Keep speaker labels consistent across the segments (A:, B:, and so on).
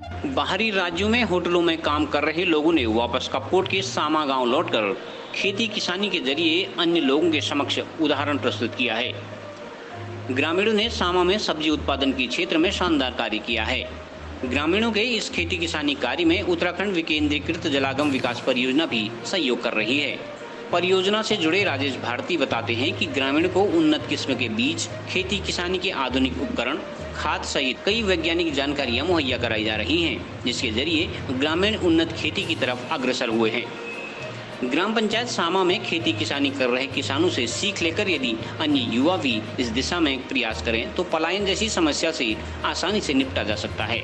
A: बाहरी राज्यों में होटलों में काम कर रहे लोगों ने वापस कपकोट के सामा गांव लौटकर खेती किसानी के जरिए अन्य लोगों के समक्ष उदाहरण प्रस्तुत किया है। ग्रामीणों ने सामा में सब्जी उत्पादन के क्षेत्र में शानदार कार्य किया है। ग्रामीणों के इस खेती किसानी कार्य में उत्तराखंड विकेंद्रीकृत जलागम विकास परियोजना भी सहयोग कर रही है। परियोजना से जुड़े राजेश भारती बताते हैं कि ग्रामीण को उन्नत किस्म के बीज, खेती किसानी के आधुनिक उपकरण, खाद सहित कई वैज्ञानिक जानकारियां मुहैया कराई जा रही हैं, जिसके जरिए ग्रामीण उन्नत खेती की तरफ अग्रसर हुए हैं। ग्राम पंचायत सामा में खेती किसानी कर रहे किसानों से सीख लेकर यदि अन्य युवा भी इस दिशा में प्रयास करें तो पलायन जैसी समस्या से आसानी से निपटा जा सकता है।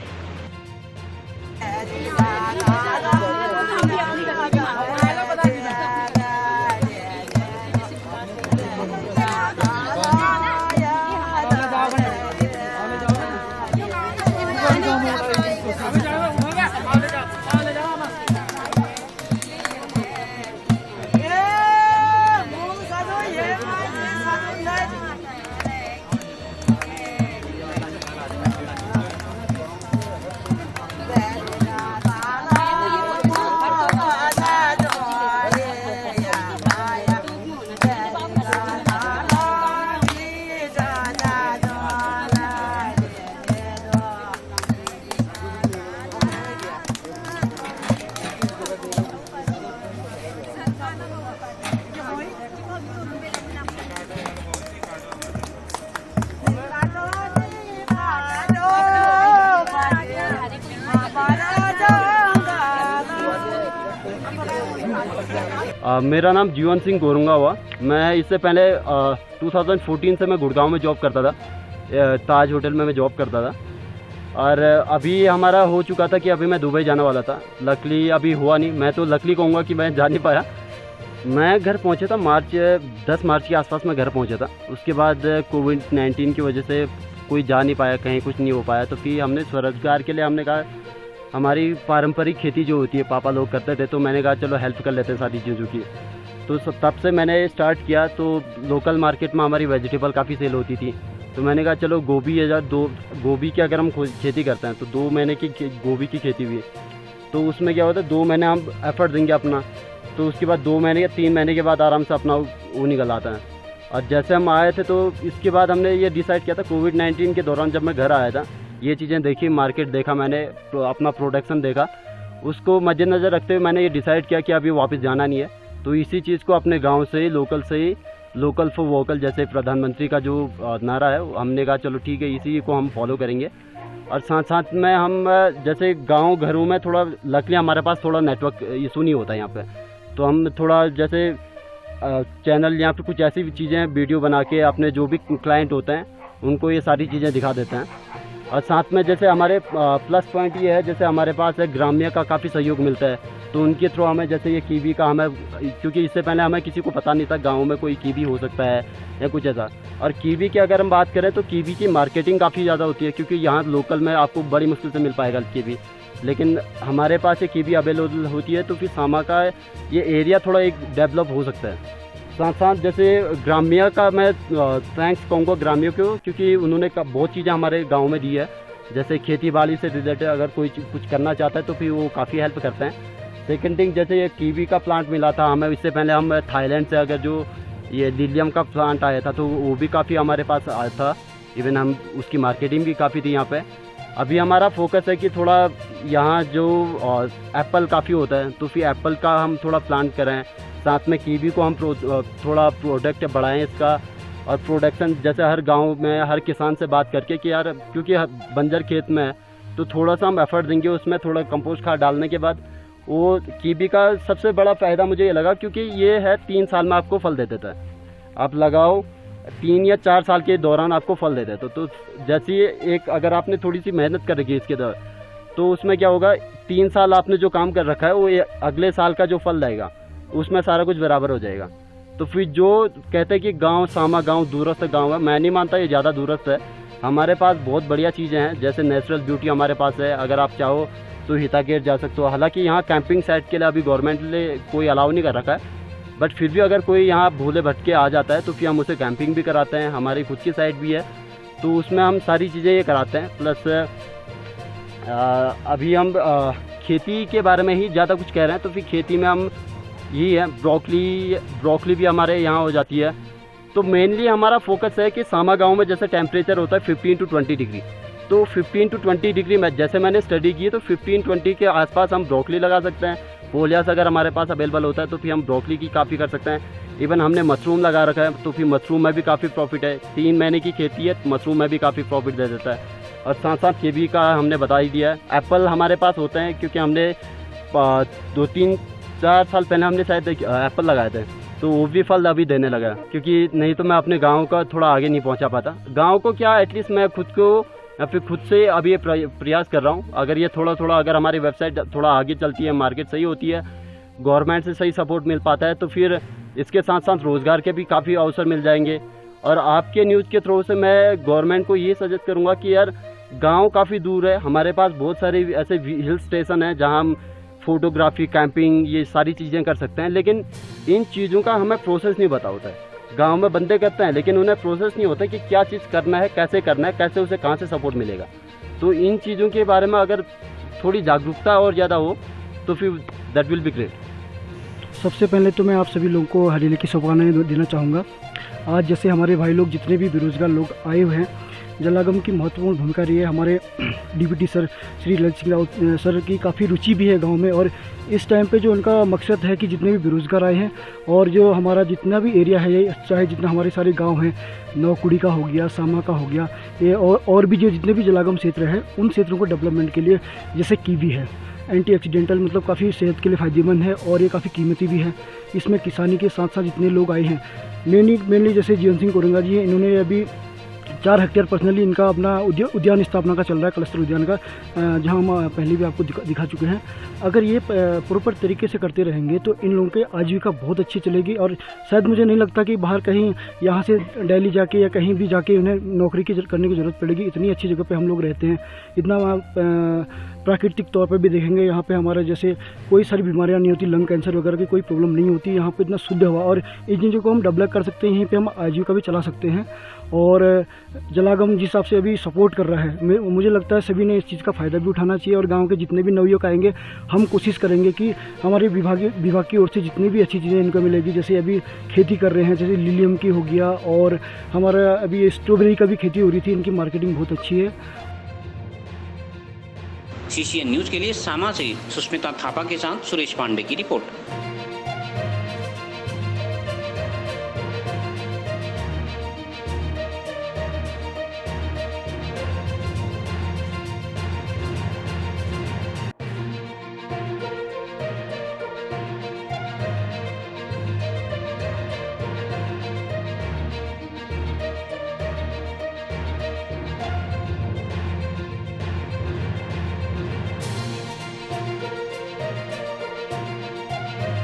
B: मेरा नाम जीवन सिंह गोरुंगा हुआ। मैं इससे पहले 2014 से मैं गुड़गांव में जॉब करता था, ताज होटल में मैं जॉब करता था। और अभी हमारा हो चुका था कि अभी मैं दुबई जाने वाला था। लकली अभी हुआ नहीं, मैं तो लकली कहूँगा कि मैं जा नहीं पाया। मैं घर पहुँचा था 10 मार्च के आसपास मैं घर पहुँचा था। उसके बाद कोविड-19 की वजह से कोई जा नहीं पाया, कहीं कुछ नहीं हो पाया। तो फिर हमने स्वरोजगार के लिए हमने कहा हमारी पारंपरिक खेती जो होती है पापा लोग करते थे, तो मैंने कहा चलो हेल्प कर लेते हैं सारी चीज़ों की। तो तब से मैंने स्टार्ट किया। तो लोकल मार्केट में हमारी वेजिटेबल काफ़ी सेल होती थी, तो मैंने कहा चलो गोभी की अगर हम खेती करते हैं तो 2 महीने की गोभी की खेती हुई। तो उसमें क्या होता है 2 महीने हम एफर्ट देंगे अपना, तो उसके बाद 2 महीने या 3 महीने के बाद आराम से अपना वो निकल आता है। और जैसे हम आए थे तो इसके बाद हमने ये डिसाइड किया था कोविड-19 के दौरान जब मैं घर आया था, ये चीज़ें देखी, मार्केट देखा, मैंने अपना प्रोडक्शन देखा, उसको मद्देनज़र रखते हुए मैंने ये डिसाइड किया कि अभी वापस जाना नहीं है। तो इसी चीज़ को अपने गांव से ही लोकल फॉर वोकल जैसे प्रधानमंत्री का जो नारा है, हमने कहा चलो ठीक है इसी को हम फॉलो करेंगे। और साथ साथ में हम जैसे गांव घरों में थोड़ा लकली हमारे पास थोड़ा नेटवर्क इशू नहीं होता यहाँ पे, तो हम थोड़ा जैसे चैनल यहाँ पे कुछ ऐसी चीज़ें वीडियो बना के अपने जो भी क्लाइंट होते हैं उनको ये सारी चीज़ें दिखा देते हैं। और साथ में जैसे हमारे प्लस पॉइंट ये है, जैसे हमारे पास है ग्राम्य का काफ़ी सहयोग मिलता है, तो उनके थ्रू हमें जैसे ये कीवी का हमें, क्योंकि इससे पहले हमें किसी को पता नहीं था गांव में कोई कीवी हो सकता है या कुछ ऐसा। और कीवी की अगर हम बात करें तो कीवी की मार्केटिंग काफ़ी ज़्यादा होती है, क्योंकि यहाँ लोकल में आपको बड़ी मुश्किल से मिल पाएगा कीवी, लेकिन हमारे पास ये कीवी अवेलेबल होती है। तो फिर सामा का ये एरिया थोड़ा एक डेवलप हो सकता है। साथ साथ जैसे ग्राम्य का मैं थैंक्स कहूँगा ग्राम्यों को, क्योंकि उन्होंने बहुत चीज़ें हमारे गांव में दी है। जैसे खेती बाड़ी से रिलेटेड अगर कोई कुछ करना चाहता है तो फिर वो काफ़ी हेल्प करते हैं। सेकंड थिंग, जैसे ये कीवी का प्लांट मिला था हमें, इससे पहले हम थाईलैंड से अगर जो ये लिलियम का प्लांट आया था तो वो भी काफ़ी हमारे पास आया था। इवन हम उसकी मार्केटिंग भी काफ़ी थी यहाँ पे। अभी हमारा फोकस है कि थोड़ा यहाँ जो एप्पल काफ़ी होता है, तो फिर एप्पल का हम थोड़ा प्लांट करें, साथ में कीवी को हम थोड़ा प्रोडक्ट बढ़ाएं इसका। और प्रोडक्शन जैसे हर गांव में हर किसान से बात करके कि यार क्योंकि बंजर खेत में है तो थोड़ा सा हम एफर्ट देंगे उसमें, थोड़ा कंपोस्ट खाद डालने के बाद वो कीवी का सबसे बड़ा फ़ायदा मुझे ये लगा, क्योंकि ये है 3 साल में आपको फल दे देता है। आप लगाओ 3 या 4 साल के दौरान आपको फल दे देता है। तो जैसे एक अगर आपने थोड़ी सी मेहनत कर रखी है इसके दौरान, तो उसमें क्या होगा 3 साल आपने जो काम कर रखा है वो अगले साल का जो फल देगा उसमें सारा कुछ बराबर हो जाएगा। तो फिर जो कहते हैं कि गांव सामा गांव दूरस्थ गांव है, मैं नहीं मानता ये ज़्यादा दूरस्थ है। हमारे पास बहुत बढ़िया चीज़ें हैं, जैसे नेचुरल ब्यूटी हमारे पास है। अगर आप चाहो तो हितागेट जा सकते हो। हालांकि यहाँ कैंपिंग साइट के लिए अभी गवर्नमेंट ने कोई अलाउ नहीं कर रखा है, बट फिर भी अगर कोई यहाँ भूले भटके आ जाता है तो फिर हम उसे कैंपिंग भी कराते हैं। हमारी खुद की साइट भी है, तो उसमें हम सारी चीज़ें ये कराते हैं। प्लस अभी हम खेती के बारे में ही ज़्यादा कुछ कह रहे हैं, तो फिर खेती में हम यही है, ब्रोकली भी हमारे यहाँ हो जाती है। तो मेनली हमारा फोकस है कि सामा गांव में जैसे टेम्परेचर होता है 15 to 20 डिग्री, तो 15 to 20 डिग्री में जैसे मैंने स्टडी की है, तो 15-20 के आसपास हम ब्रोकली लगा सकते हैं। फोलियास अगर हमारे पास अवेलेबल होता है तो फिर हम ब्रोकली की काफ़ी कर सकते हैं। इवन हमने मशरूम लगा रखा है, तो फिर मशरूम में भी काफ़ी प्रॉफिट है। 3 महीने की खेती है, मशरूम में भी काफ़ी प्रॉफिट दे देता है। और साथ साथ कीवी का हमने बता ही दिया है। एप्पल हमारे पास होते हैं, क्योंकि हमने 2-3-4 साल पहले हमने शायद एप्पल लगाए थे, तो वो भी फल अभी देने लगा, क्योंकि नहीं तो मैं अपने गांव का थोड़ा आगे नहीं पहुंचा पाता। गांव को क्या, एटलीस्ट मैं खुद को या फिर खुद से अभी ये प्रयास कर रहा हूं। अगर ये थोड़ा अगर हमारी वेबसाइट थोड़ा आगे चलती है, मार्केट सही होती है, गवर्नमेंट से सही सपोर्ट मिल पाता है, तो फिर इसके साथ साथ रोज़गार के भी काफ़ी अवसर मिल जाएंगे। और आपके न्यूज़ के थ्रू से मैं गवर्नमेंट को ये सजेस्ट करूँगा कि यार गाँव काफ़ी दूर है, हमारे पास बहुत सारे ऐसे हिल स्टेशन हैं जहाँ हम फोटोग्राफी, कैंपिंग, ये सारी चीज़ें कर सकते हैं, लेकिन इन चीज़ों का हमें प्रोसेस नहीं पता होता है। गांव में बंदे करते हैं, लेकिन उन्हें प्रोसेस नहीं होता कि क्या चीज़ करना है, कैसे उसे कहां से सपोर्ट मिलेगा। तो इन चीज़ों के बारे में अगर थोड़ी जागरूकता और ज़्यादा हो तो फिर दैट विल बी ग्रेट।
C: सबसे पहले तो मैं आप सभी लोगों को हरी की शुभकामनाएं देना चाहूँगा। आज जैसे हमारे भाई लोग जितने भी बेरोजगार लोग आए हुए हैं, जलागम की महत्वपूर्ण भूमिका रही है। हमारे DPT sir Shri Lalit Singh Raut sir की काफ़ी रुचि भी है गांव में, और इस टाइम पे जो उनका मकसद है कि जितने भी बेरोजगार आए हैं और जो हमारा जितना भी एरिया है, ये चाहे जितना हमारे सारे गांव हैं, नौकुड़ी का हो गया, सामा का हो गया, ये और भी जो जितने भी जलागम क्षेत्र हैं, उन क्षेत्रों को डेवलपमेंट के लिए, जैसे कीवी है, एंटीऑक्सीडेंटल मतलब काफ़ी सेहत के लिए फ़ायदेमंद है और ये काफ़ी कीमती भी है। इसमें किसानी के साथ साथ जितने लोग आए हैं, मेनली जैसे जीवन सिंह कोरंगा जी हैं, इन्होंने अभी 4 हेक्टेयर पर्सनली इनका अपना उद्यान स्थापना का चल रहा है, क्लस्टर उद्यान का, जहां हम पहले भी आपको दिखा चुके हैं। अगर ये प्रॉपर तरीके से करते रहेंगे तो इन लोगों की आजीविका बहुत अच्छी चलेगी, और शायद मुझे नहीं लगता कि बाहर कहीं यहाँ से दिल्ली जाके या कहीं भी जाके उन्हें नौकरी करने की ज़रूरत पड़ेगी। इतनी अच्छी जगह पे हम लोग रहते हैं, इतना प्राकृतिक तौर पर भी देखेंगे यहाँ पे हमारा जैसे कोई सारी बीमारियाँ नहीं होती, लंग कैंसर वगैरह की कोई प्रॉब्लम नहीं होती। यहाँ पे इतना शुद्ध हवा, और इन चीज़ों को हम डेवलप कर सकते हैं, यहीं पे हम आजीविका भी चला सकते हैं। और जलागम जिस हिसाब से अभी सपोर्ट कर रहा है, मुझे लगता है सभी ने इस चीज़ का फ़ायदा भी उठाना चाहिए। और गांव के जितने भी नवयुवक आएंगे, हम कोशिश करेंगे कि हमारे विभाग की ओर से जितनी भी अच्छी चीज़ें इनको मिलेगी, जैसे अभी खेती कर रहे हैं, जैसे लिलियम की हो गया, और हमारा अभी स्ट्रॉबेरी का भी खेती हो रही थी, इनकी मार्केटिंग बहुत अच्छी है।
A: CCN न्यूज़ के लिए सामा से सुष्मिता थापा के साथ सुरेश पांडे की रिपोर्ट।